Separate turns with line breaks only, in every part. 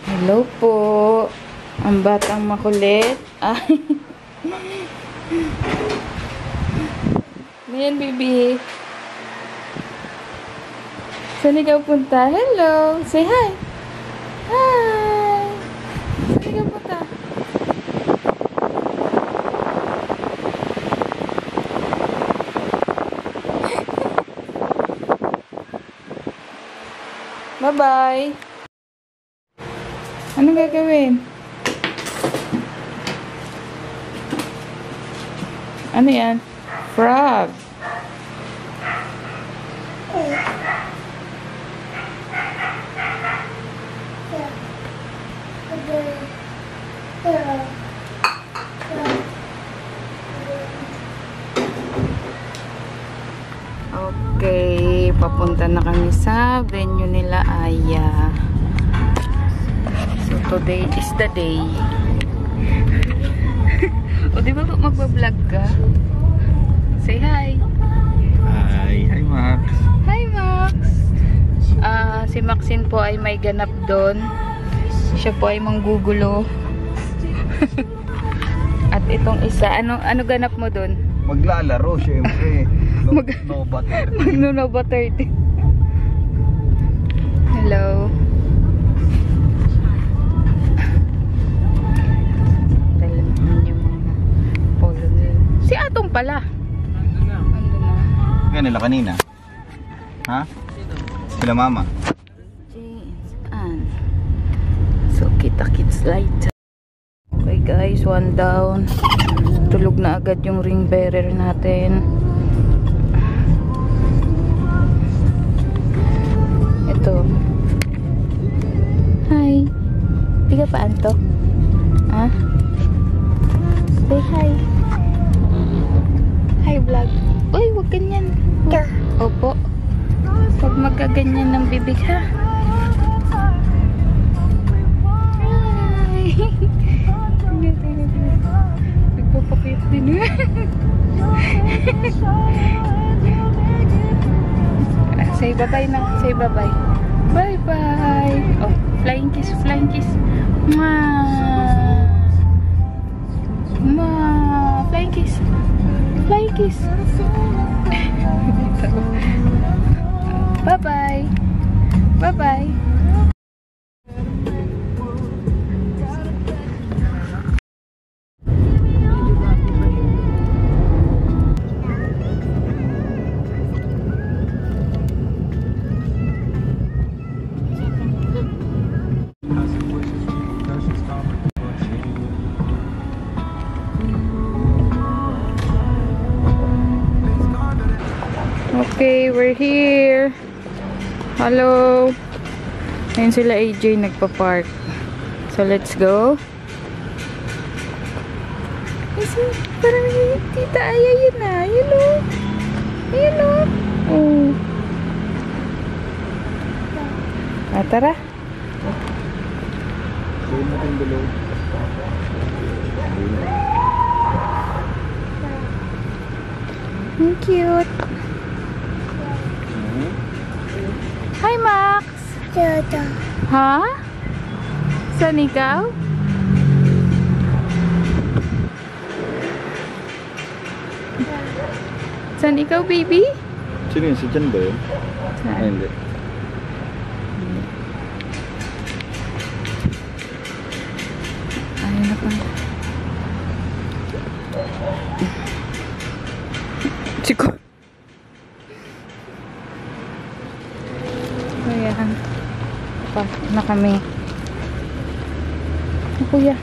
Hello po. Ang batang makulit. Ay. Ngayon, baby. Saan ikaw punta? Hello. Say hi. Hi. Saan ikaw punta? Bye-bye. Anong gagawin? Ano yan? Frog. Okay, papunta na kami sa venue nila Aya. So today is the day. O di ba magbablog ka? Say hi.
Hi Max.
Hi Max. Si Maxine po ay may ganap doon. Siya po ay manggugulo. At itong isa, ano ganap mo doon?
Maglalaro syempre. Nova 30.
Mag-Nova 30. Hello. Dalaman yung mga polo nila. Si Atong pala. Ando na.
Kaya nila kanina. Ha? Sila mama.
James and so kita-kits later. Okay guys, one down. Tulog na agad yung ring bearer natin. Ito. Hi. Di ka pa antok? Ha? Say hi. Hi vlog. Uy, wag ganyan. Opo. Huwag magkaganyan ng bibig ha. Hi. Nagpapakit din. Say bye-bye na. Say bye-bye. Bye-bye. Oh, flying kiss, flying kiss. Mwah. Mwah. Flying kiss. Flying kiss. Bye-bye. Bye-bye. Okay, we're here. Hello. Ayun sila AJ nagpa-park. So, let's go. Kasi, parang tita Aya yun na. Yun o. Ayun o. Oh. Tara.
Gawin natin below.
Ang cute. Hi, Max.
Tata.
Ha? Saan ikaw? Saan ikaw, baby?
Sino yun? Si Jan ba yun?
Saan?
Ay, hindi.
Ayun na pa. Chico. Ayan. Pasok na kami. Oh, kuya.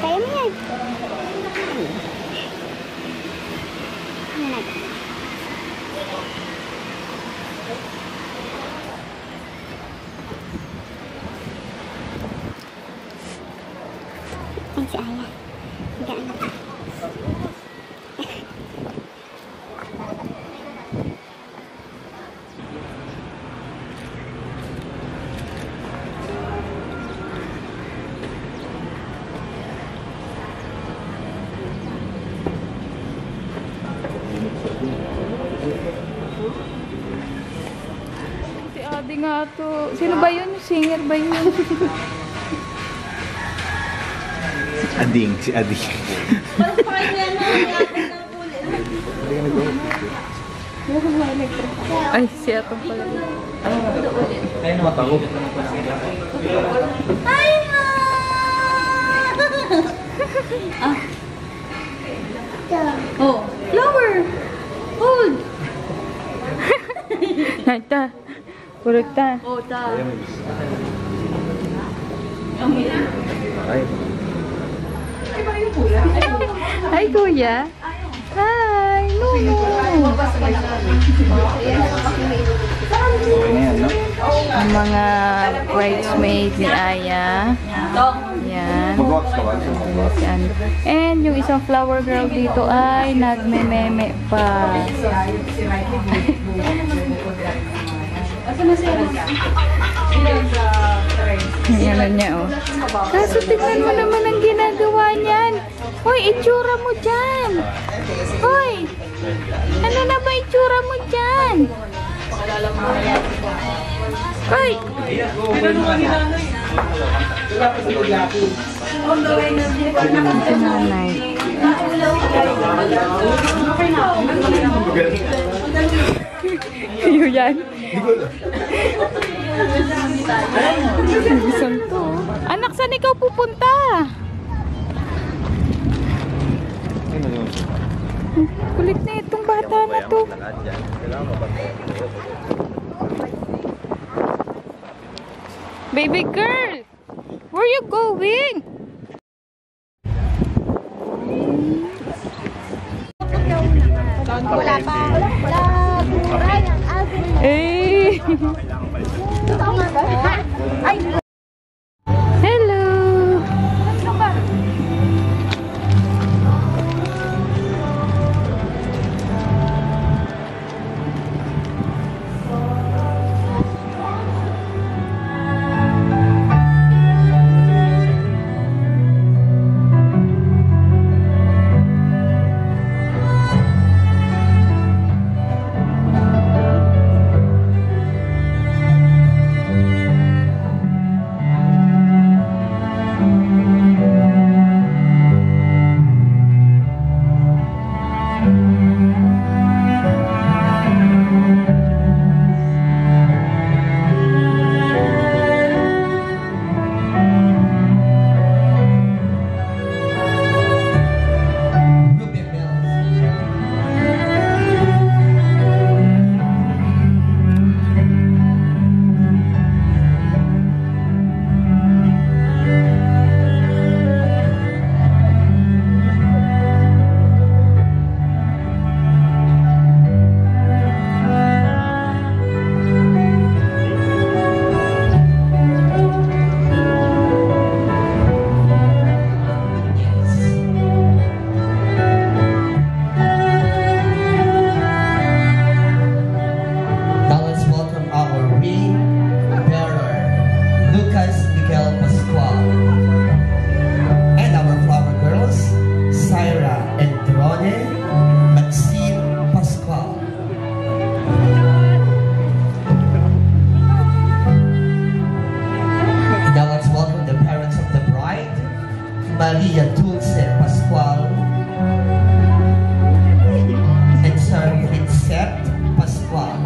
Kaya mo yan. Ang si Aya. Gaan na.
Adi nga to. Sino ba yun? Singer ba yun?
Ading, si Ading.
Ay, siya to pala.
Ay, nakatago.
Hi, Ma!
Oh, flower! Hold! Nata. Purot ta. Oh, ta.
Ay.
Hi, Kuya. Hi, Nuno.
Okay na yan, no?
Ang mga bridesmaid ni Aya. Yan.
Mag-wax ka ba?
Yan. And yung isang flower girl dito ay nagme-meme pa. Yan niya, oh. Kaso tingnan mo naman ang ginagawa niyan. Hoy, itsura mo dyan. Hoy, ano na ba itsura mo dyan? Hoy! Si nanay. Iyo yan. Isang to. Anak, saan ikaw pupunta? Kulit na itong bata na to. Baby girl, where you going?
Wala pa. Wala. Mura yung album.
Eh.
Ay,
Hello.
Maria Dulce Pascual and Sir Vincent Pascual.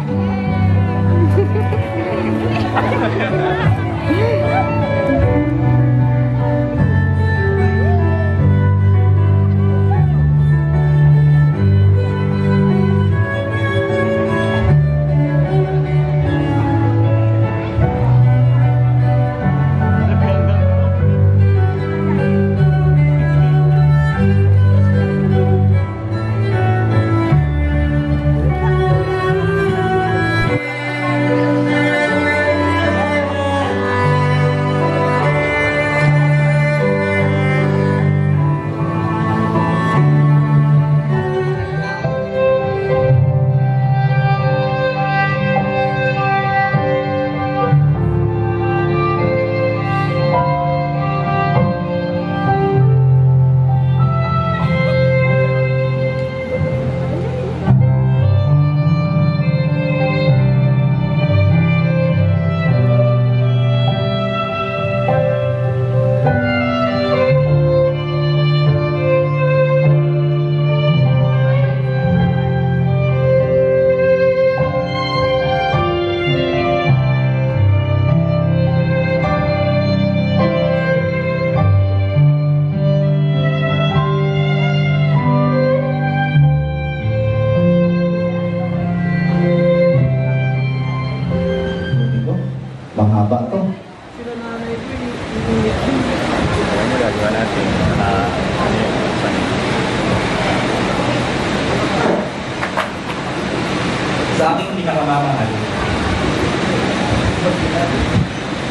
Mahaba to.
Ano gagawa natin? Ano yung usapan?
Sa aking pinakamamahal.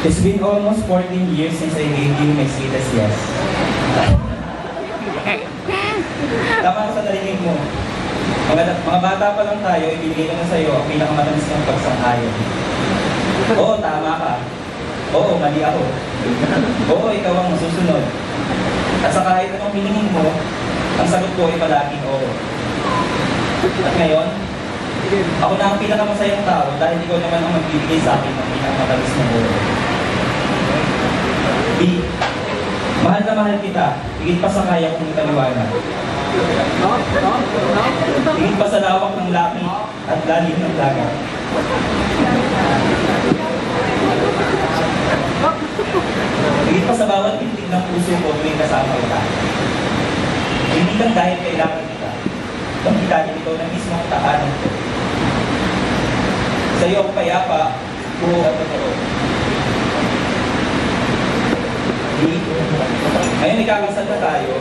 It's been almost 14 years since I gave you my sweetest yes. Tama ka sa narinig mo. Mga bata pa lang tayo, ibigay ko na sa iyo ang pinakamatamis ng pagsang-ayon. Oo, tama ka. Oo, mali ako. Oo, ikaw ang masusunod. At sa kahit anong hiningin mo, ang sagot ko ay palaging oo. At ngayon, ako na ang pinakamasayang tao dahil ikaw naman ang magbibigay sa akin ng pinakamatamis ng oo. B. Mahal na mahal kita, higit pa sa kaya kong ipaliwanag. Higit pa sa lawak ng laki at lalim ng dagat. Higit pa sa bawat pintig ng puso ko tuwing kasama kita. Hindi lang dahil kailangan kita. Kung dahil ikaw na mismo ang takanan ko. Sa iyo ang payapa, buo at totoo. Ngayon ikakasal na tayo.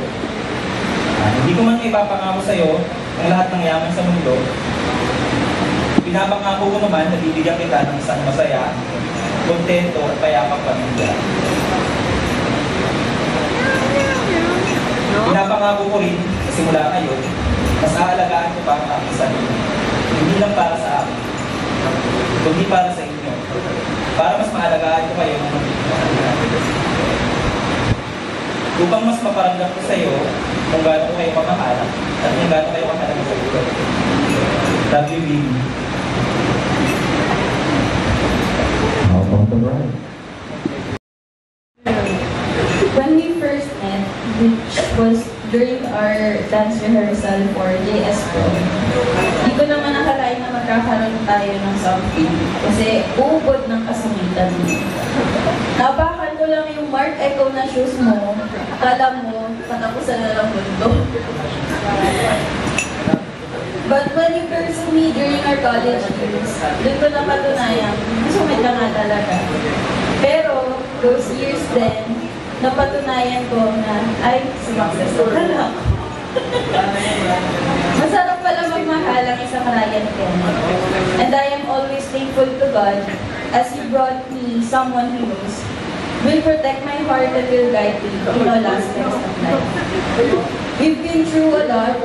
Hindi ko man ipapangako sa iyo ang lahat ng yaman sa mundo. Pinapangako ko naman na bibigyan kita ng isang masaya, kontento at payapang pamilya. Pinapangako ko rin, simula ngayon, mas aalagaan ko pa ang aking sarili. Hindi lang para sa akin, kundi para sa inyo. Para mas maalagaan ko kayo ng magiging. Upang mas maparamdam ko sa iyo kung gaano ko kayo mamahal at kung gaano kayo kahalaga sa iyo. Love you, baby.
When we first met, which was during our dance rehearsal for JS Pro, hindi ko naman nakalain na magkakaroon tayo ng something kasi uubod ng kasungitan mo. Napakan ko lang yung Mark Echo na shoes mo, akala mo, katapusan na lang mundo. But when you pursue me during our college years, doon ko napatunayan, masumit ka nga talaga. Pero, those years then, napatunayan ko na, ay, sumakseso ka lang. Masarap pala magmahal ang isang Ryan Ken. And I am always thankful to God as He brought me someone He knows will protect my heart and will guide me in all aspects of life. We've been through a lot.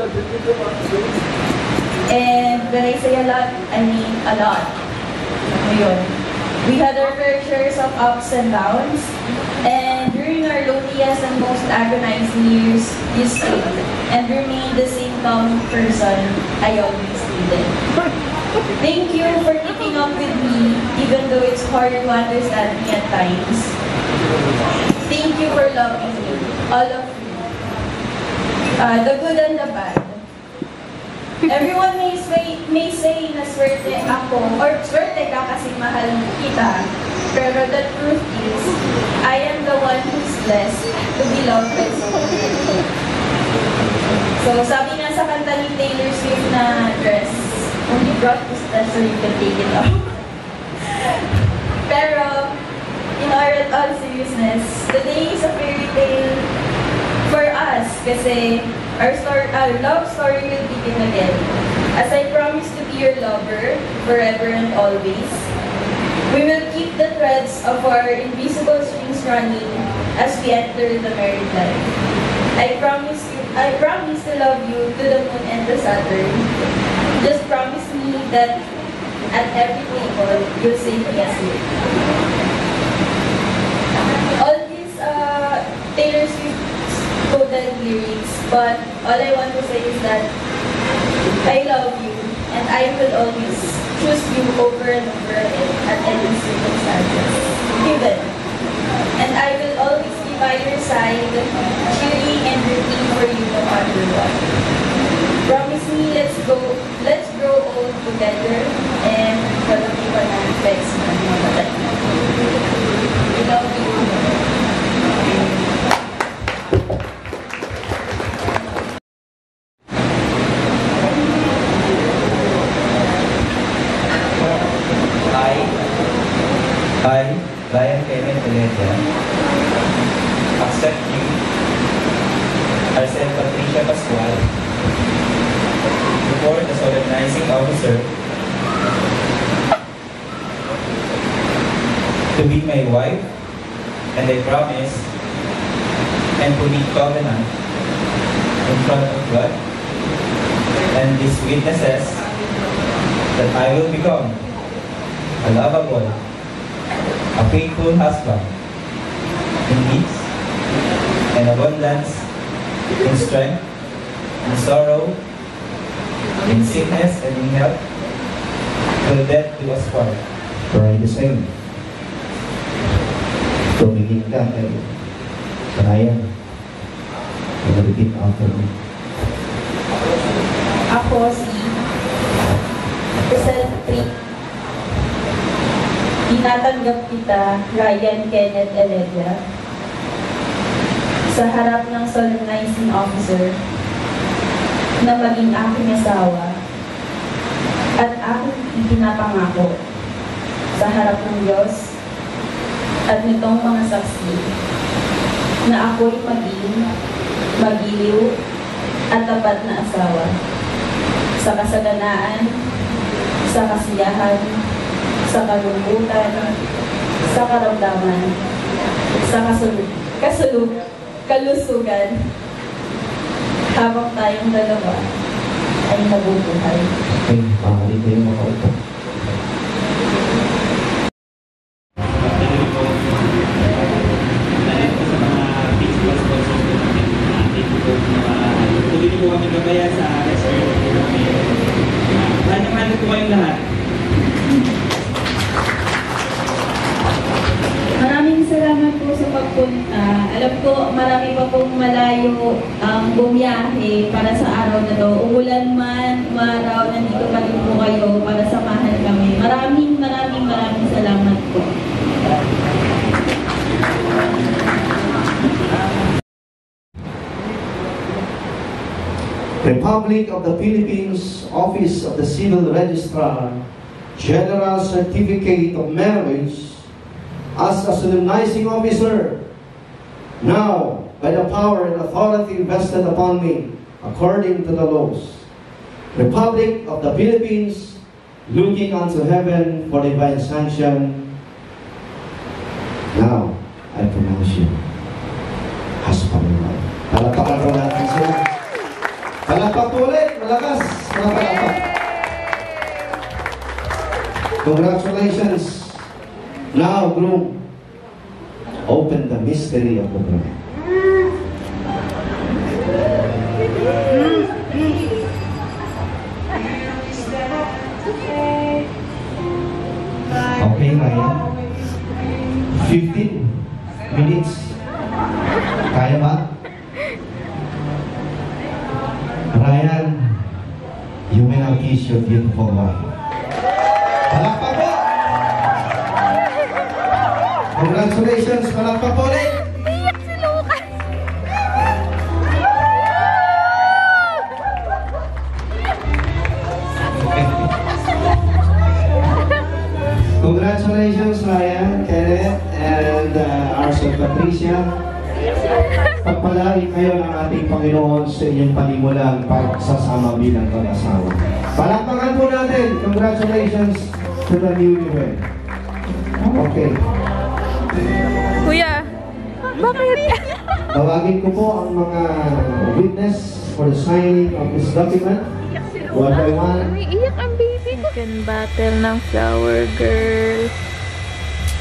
And when I say a lot, I mean a lot. Ayun. We had our fair shares of ups and downs. And during our loneliest and most agonizing years, you stayed and remained the same calm person I always needed. Thank you for keeping up with me, even though it's hard to understand me at times. Thank you for loving me, all of you. The good and the bad. Everyone may say na swerte ako, or swerte ka kasi mahal kita. Pero the truth is, I am the one who's blessed to be loved by someone. So sabi nga sa kanta ni Taylor Swift na dress, only brought this dress so you can take it off. Pero, in all seriousness, today is a fairy tale for us kasi our love story will begin again. As I promise to be your lover forever and always, we will keep the threads of our invisible strings running as we enter the married life. I promise to love you to the moon and the Saturn. Just promise me that at every table you'll say yes to it. All these Taylor Swift coded lyrics, but all I want to say is that I love you and I will always choose you over and over again at any circumstances, given. And I will always be by your side, cheering and rooting for you no matter what. Promise me, let's grow old together and walang iwan ng effects ng mga matay. I love you.
Hi. Ryan Kenneth Heredia, accept you, Arcel Patricia Pascual, before the solemnizing officer to be my wife, and I promise and to be covenant in front of God and these witnesses that I will become a lovable, a faithful husband in peace and abundance, in strength, in sorrow, in sickness and in health, till death do us part.
Pray the same. Tumingin ka kay Ryan. Repeat after me.
Ako si Arcel tinatanggap kita, Ryan Kenneth Heredia, sa harap ng solemnizing officer na maging aking asawa at aking ipinapangako sa harap ng Diyos at nitong mga saksi na ako'y maging magiliw at tapat na asawa sa kasaganaan, sa kasiyahan, sa kalungkutan, sa karamdaman, sa kalusugan, habang tayong dalawa ay nabubuhay.
Okay, maaari kayo makaupo.
Tuloy po kami gabaya sa restaurant. Mahal po kayong lahat.
Maraming salamat po sa pagpunta. Alam ko, marami pa pong malayo ang bumiyahe para sa araw na to. Umulan man, umaraw, nandito pa rin po kayo para samahan kami. Maraming salamat po.
Republic of the Philippines, Office of the Civil Registrar, General Certificate of Marriage, as a solemnizing officer, now, by the power and authority vested upon me, according to the laws. Republic of the Philippines, looking unto heaven for divine sanction, now, I pronounce you husband and wife. Palakpakan po natin sila. Palakpak po ulit, malakas, palakpak. Congratulations. Now, groom, open the mystery of the bride. Okay, Ryan. 15 minutes. Kaya ba? Ryan, you may now kiss your beautiful wife. Palakpak po! Congratulations, palakpak po ulit!
Iyak si Lucas!
Congratulations, Ryan, Kenneth, and Arcel Patricia. Pagpalain kayo ng ating Panginoon sa inyong panimulang pagsasama bilang mag-asawa. Palakpakan po natin. Congratulations to the newlywed. Okay.
Kuya, bakit?
Tawagin ko po ang mga witness for the signing of this document. One by one.
Umiiyak ang baby ko. Second battle ng flower girl.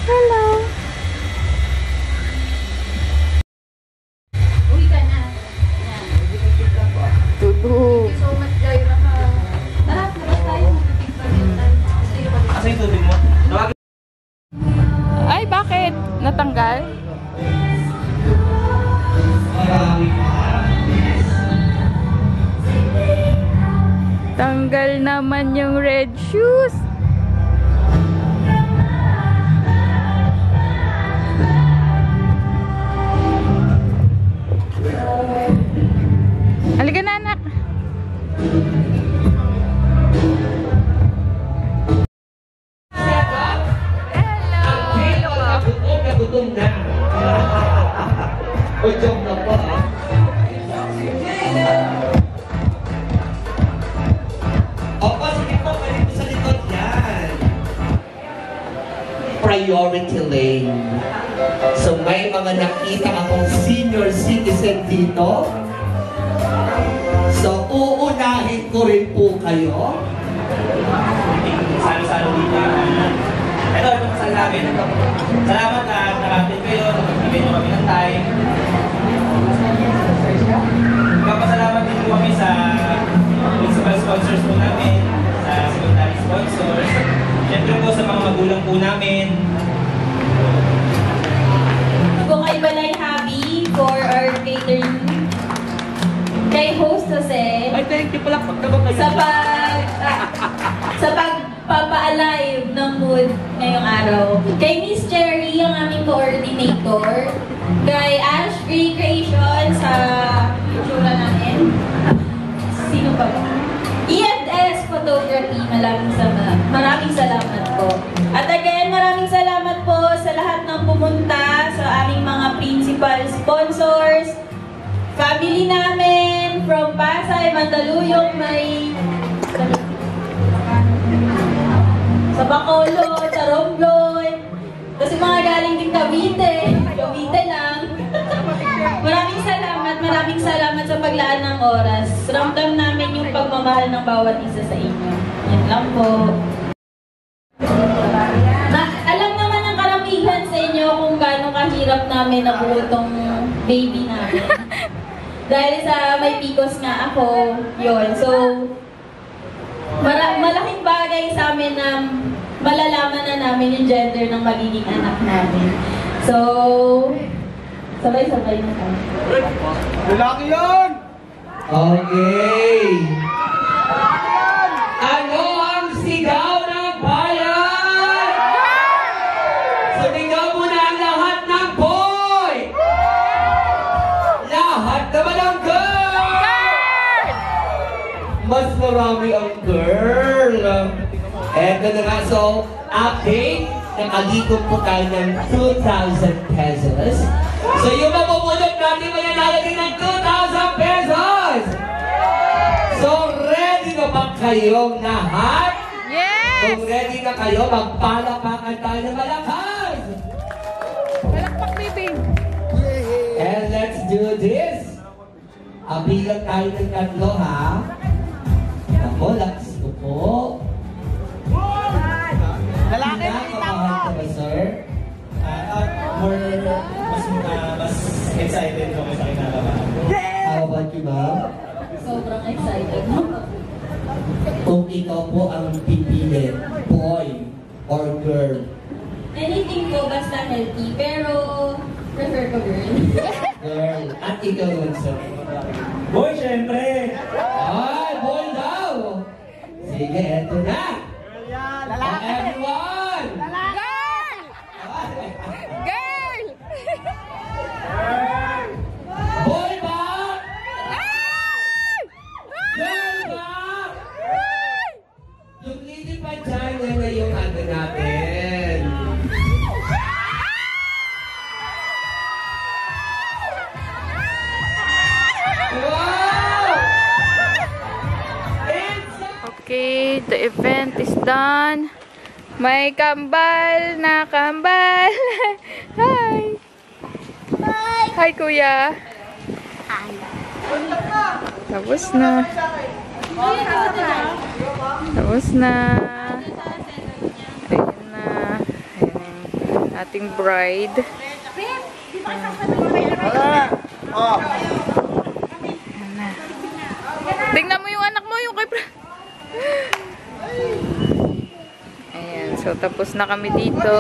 Hello.
Uwi ka na.
Tutu.
So much, Jaira. Tara, labas tayo.
Asa yung tubig mo? Tawagin.
Ay, bakit? Natanggal? Tanggal naman yung red shoes. Halika na, anak. Hello.
gutom na. O, joke na po, ah. Opo, sige po, pwede po sa likod yan. Priority lane. So, may mga nakita akong senior citizen dito. So, uunahin ko rin po kayo.
Salo-salo dito. Ito kasal namin. Salamat na nakapit kayo. Nagbigay nyo kami ng time. Magpapasalamat din po kami sa principal sponsors po namin, sa secondary sponsors. Siyempre po sa mga magulang po namin.
Po kay Balay Habi for our catering. Kay host Jose.
Ay, thank you pala. Pagtabang kayo.
Sa pagpapa-alive ng mood ngayong araw. Kay Miss Cherry, ang aming coordinator. Kay Ash Recreation sa itsura namin. Sino pa ba? E&S Photography, maraming salamat po. At again, maraming salamat po sa lahat ng pumunta, sa aming mga principal sponsors, family namin, from Pasay, Mandaluyong, may sa Bacolod, sa Romblon, kasi mga galing din Cavite lang. Maraming salamat sa paglaan ng oras. Ramdam namin yung pagmamahal ng bawat isa sa inyo. Yan lang po. Alam naman ng karamihan sa inyo kung gaano kahirap namin nabuo tong baby namin. Dahil sa may PCOS nga ako, yun. So, malaking bagay sa amin na malalaman na namin yung gender ng magiging anak namin. So, sabay-sabay na tayo.
Lalaki yun!
Okay. Ano ang sigaw ng bayan? Sumigaw mo na ang lahat ng boy! Lahat naman ang girl! Mas marami ang girl. Eto na nga, so, update, nakagikot po tayo ng 2,000 pesos. So, yung mapupulot natin, mananalo din ng 2,000 pesos! So, ready na ba kayong lahat?
Yes!
Kung ready na kayo, magpalapakan tayo ng malakas!
Palakpak, baby!
And let's do this! Bilang tayo ng tatlo, ha? Ako, lakas ko po.
Lalaki na
Kinakabahan ka ba, sir?
Mas excited ko sa kinalabahan.
How about you, ma'am?
Sobrang excited.
Kung ikaw po ang pipili, boy or girl?
Anything ko basta healthy, pero prefer ko girl.
Girl. At ikaw naman, sir?
Boy, syempre!
Ay, boy daw! Sige, eto na! Everyone!
Girl!
Boy ba? Girl ba? Yung lady pa dyan, yan na yung ano natin. Wow!
Okay, the event is done. May kambal na kambal. Hi! Hi, kuya! Hi! Tapos na. Tapos na. Ayan na. Ayan ating bride. Ayan na. Tingnan mo yung anak mo, yung kay Ayan, so tapos na kami dito.